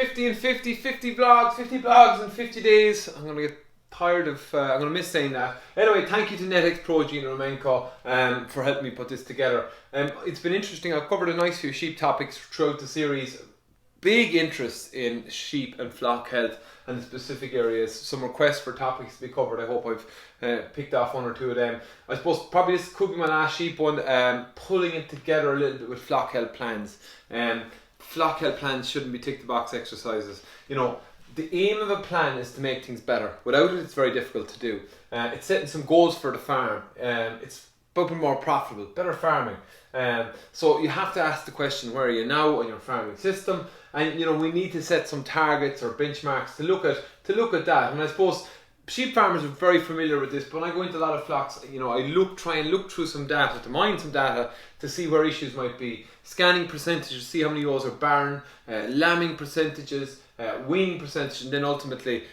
50 and 50, 50 blogs in 50 days. I'm going to get tired of, I'm going to miss saying that. Anyway, thank you to NetX Pro Gina Romenko for helping me put this together. It's been interesting. I've covered a nice few sheep topics throughout the series. Big interest in sheep and flock health and the specific areas. Some requests for topics to be covered. I hope I've picked off one or two of them. I suppose probably this could be my last sheep one. Pulling it together a little bit with flock health plans. Flock health plans shouldn't be tick the box exercises. You know, the aim of a plan is to make things better. Without it, it's very difficult to do. It's setting some goals for the farm. It's about being more profitable, better farming. So you have to ask the question, where are you now on your farming system? And you know, we need to set some targets or benchmarks to look at that. And I suppose sheep farmers are very familiar with this, but when I go into a lot of flocks, you know, I try and look through some data, to mine some data to see where issues might be. Scanning percentages, see how many ewes are barren, lambing percentages, weaning percentage, and then ultimately,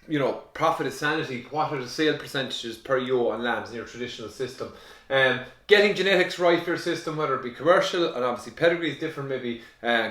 you know, profit is sanity. What are the sale percentages per ewe on lambs in your traditional system? Getting genetics right for your system, whether it be commercial, and obviously pedigree is different, maybe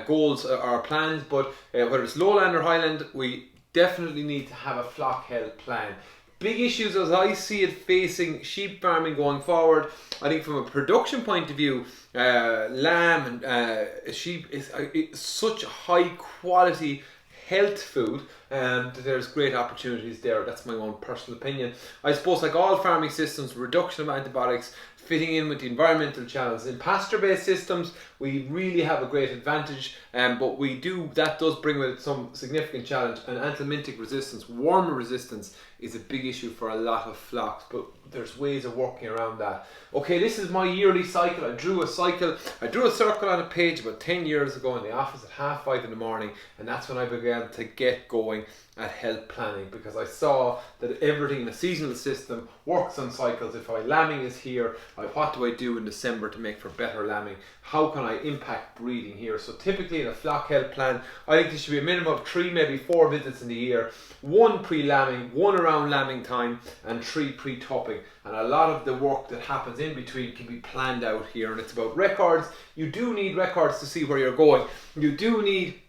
goals or plans, but whether it's lowland or highland, we definitely need to have a flock health plan. Big issues as I see it facing sheep farming going forward. I think from a production point of view, lamb and sheep is such high quality health food, and there's great opportunities there. That's my own personal opinion. I suppose, like all farming systems, reduction of antibiotics, fitting in with the environmental challenges. In pasture-based systems, we really have a great advantage, but that does bring with it some significant challenge. And anthelmintic resistance, worm resistance, is a big issue for a lot of flocks, but there's ways of working around that. Okay, this is my yearly cycle. I drew a circle on a page about 10 years ago in the office at 5:30 in the morning, and that's when I began to get going at health planning, because I saw that everything in a seasonal system works on cycles. If lambing is here, what do I do in December to make for better lambing? How can I impact breeding here? So typically in a flock health plan, I think there should be a minimum of 3, maybe 4 visits in the year. 1 pre-lambing, 1 around lambing time, and 3 pre-topping. And a lot of the work that happens in between can be planned out here, and it's about records. You do need records to see where you're going. You do need,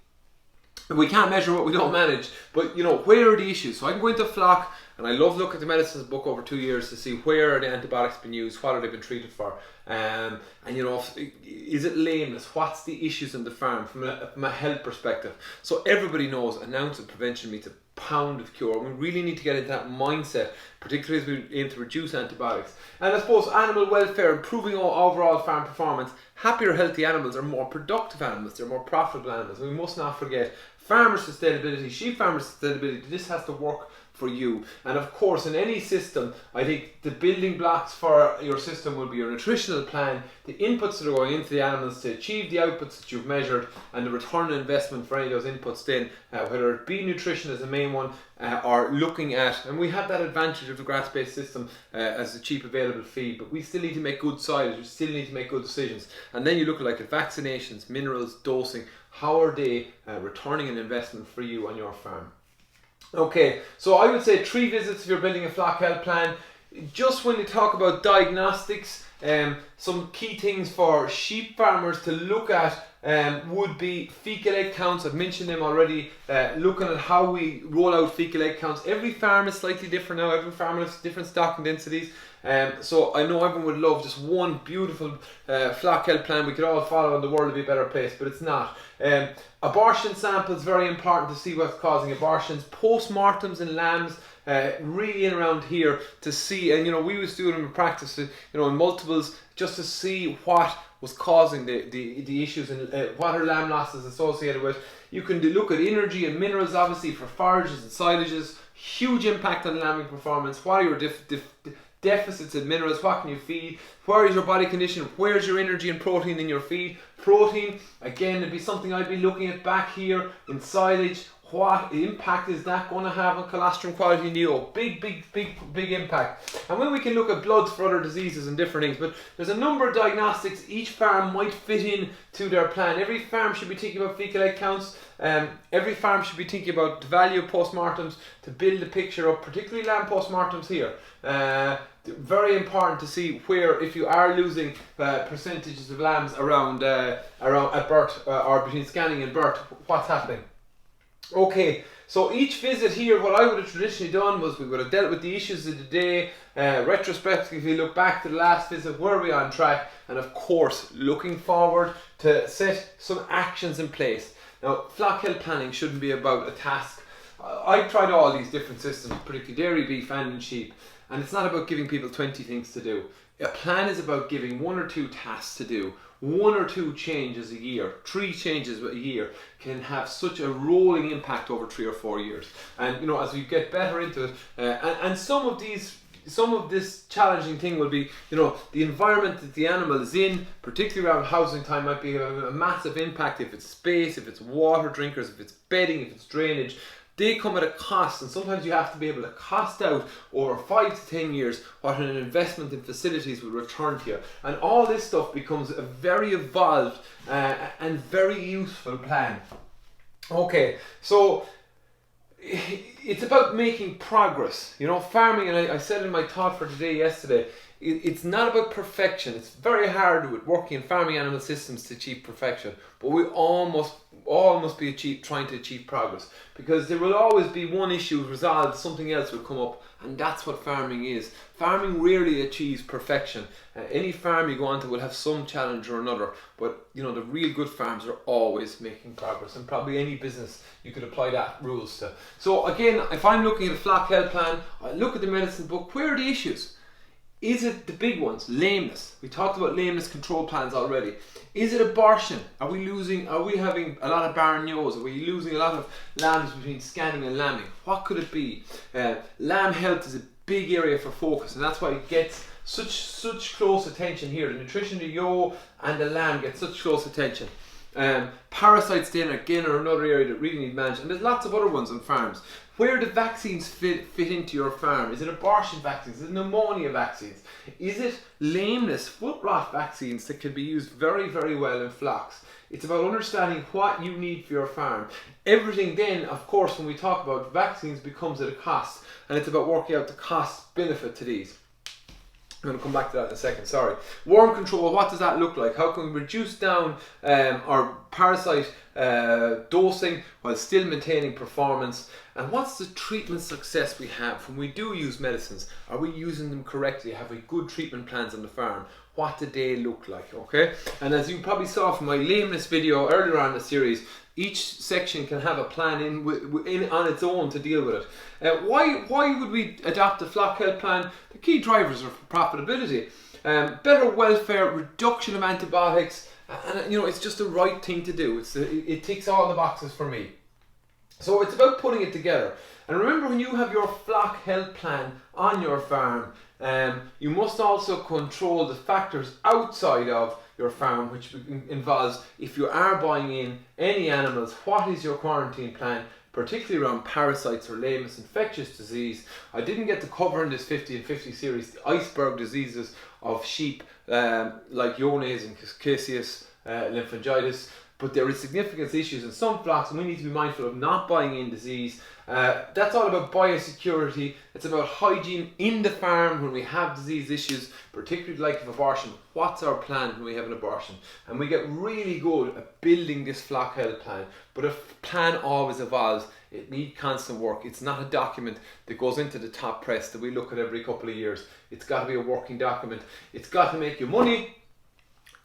we can't measure what we don't manage, but you know, where are the issues? So I can go into flock, and I love looking at the medicines book over 2 years to see where are the antibiotics been used, what are they been treated for, and you know, is it lameness, what's the issues in the farm from a health perspective. So everybody knows an ounce of prevention means a pound of cure. We really need to get into that mindset, particularly as we aim to reduce antibiotics. And I suppose animal welfare, improving overall farm performance. Happier, healthy animals are more productive animals, they're more profitable animals. We must not forget farmer sustainability, sheep farmer sustainability. This has to work for you. And of course, in any system, I think the building blocks for your system will be your nutritional plan, the inputs that are going into the animals to achieve the outputs that you've measured, and the return on investment for any of those inputs then, whether it be nutrition as the main one, or looking at, and we have that advantage of the grass-based system as a cheap available feed, but we still need to make good silage, we still need to make good decisions. And then you look at like the vaccinations, minerals, dosing, how are they returning an investment for you on your farm? Okay, so I would say 3 visits if you're building a flock health plan. Just when you talk about diagnostics, some key things for sheep farmers to look at would be fecal egg counts. I've mentioned them already. Looking at how we roll out fecal egg counts. Every farm is slightly different now. Every farm has different stocking densities. So I know everyone would love just one beautiful flock health plan we could all follow and the world would be a better place, but it's not. Abortion samples, very important to see what's causing abortions. Post-mortems in lambs, really in around here to see, and you know, we was doing them in practice, you know, in multiples, just to see what was causing the issues and what are lamb losses associated with. You can look at energy and minerals, obviously, for forages and silages. Huge impact on lambing performance. What are your deficits in minerals? What can you feed? Where is your body condition? Where's your energy and protein in your feed? Protein, again, it'd be something I'd be looking at back here in silage. what impact is that going to have on colostrum quality in the yolk? Big impact. And when we can look at bloods for other diseases and different things, but there's a number of diagnostics each farm might fit in to their plan. Every farm should be thinking about fecal egg counts. Every farm should be thinking about the value of postmortems to build a picture up, particularly lamb postmortems here. Very important to see where, if you are losing percentages of lambs around at birth or between scanning and birth, what's happening. Okay, so each visit here, what I would have traditionally done was we would have dealt with the issues of the day, retrospectively look back to the last visit, were we on track, and of course looking forward to set some actions in place. Now, flock health planning shouldn't be about a task. I've tried all these different systems, particularly dairy, beef and in sheep, and it's not about giving people 20 things to do. A plan is about giving 1 or 2 tasks to do. 1 or 2 changes a year, 3 changes a year can have such a rolling impact over 3 or 4 years. And you know, as we get better into it, and some of this challenging thing will be, you know, the environment that the animal is in, particularly around housing time, might be a massive impact. If it's space, if it's water drinkers, if it's bedding, if it's drainage. They come at a cost, and sometimes you have to be able to cost out over 5 to 10 years what an investment in facilities will return to you. And all this stuff becomes a very evolved and very useful plan. Okay, so it's about making progress. You know, farming, and I said in my thought for today yesterday, it's not about perfection. It's very hard with working in farming animal systems to achieve perfection, but we all must be trying to achieve progress, because there will always be one issue resolved, something else will come up, and that's what farming is. Farming rarely achieves perfection. Any farm you go onto will have some challenge or another, but you know, the real good farms are always making progress, and probably any business you could apply that rules to. So again, if I'm looking at a flock health plan, I look at the medicine book. Where are the issues? Is it the big ones? Lameness. We talked about lameness control plans already. Is it abortion? Are we having a lot of barren ewes? Are we losing a lot of lambs between scanning and lambing? What could it be? Lamb health is a big area for focus, and that's why it gets such close attention here. The nutrition of the ewe and the lamb get such close attention. Parasites then again are another area that really need managed, and there's lots of other ones on farms. Where do vaccines fit into your farm? Is it abortion vaccines? Is it pneumonia vaccines? Is it lameness, foot rot vaccines that can be used very, very well in flocks? It's about understanding what you need for your farm. Everything then, of course, when we talk about vaccines, becomes at a cost, and it's about working out the cost benefit to these. I'm going to come back to that in a second, sorry. Worm control, what does that look like? How can we reduce down our parasite dosing while still maintaining performance? And what's the treatment success we have when we do use medicines? Are we using them correctly? Have we good treatment plans on the farm? What do they look like, okay? And as you probably saw from my lameness video earlier on in the series, each section can have a plan on its own to deal with it. Why would we adopt a flock health plan? The key drivers are profitability, better welfare, reduction of antibiotics, and you know, it's just the right thing to do. It ticks all the boxes for me. So it's about putting it together. And remember, when you have your flock health plan on your farm, you must also control the factors outside of your farm, which involves, if you are buying in any animals, what is your quarantine plan, particularly around parasites or lameness, infectious disease. I didn't get to cover in this 50 and 50 series the iceberg diseases of sheep, like Iones and Caseus, lymphangitis, but there is significant issues in some flocks, and we need to be mindful of not buying in disease. That's all about biosecurity. It's about hygiene in the farm when we have disease issues, particularly like of abortion. What's our plan when we have an abortion? And we get really good at building this flock health plan, but a plan always evolves. It needs constant work. It's not a document that goes into the top press that we look at every couple of years. It's got to be a working document. It's got to make you money,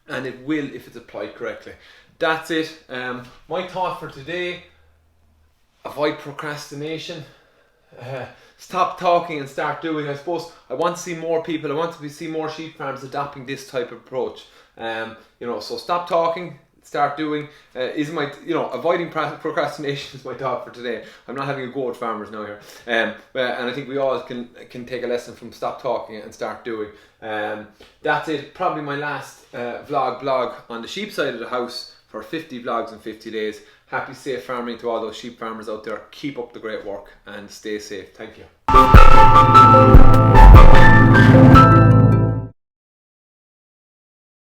and it will if it's applied correctly. That's it. My thought for today: avoid procrastination. Stop talking and start doing. I suppose I want to see more people. I want to see more sheep farms adopting this type of approach. So stop talking, start doing. Avoiding procrastination is my thought for today. I'm not having a go at farmers now here, and I think we all can take a lesson from stop talking and start doing. That's it. Probably my last blog on the sheep side of the house. for 50 vlogs in 50 days. Happy safe farming to all those sheep farmers out there. Keep up the great work and stay safe. Thank you.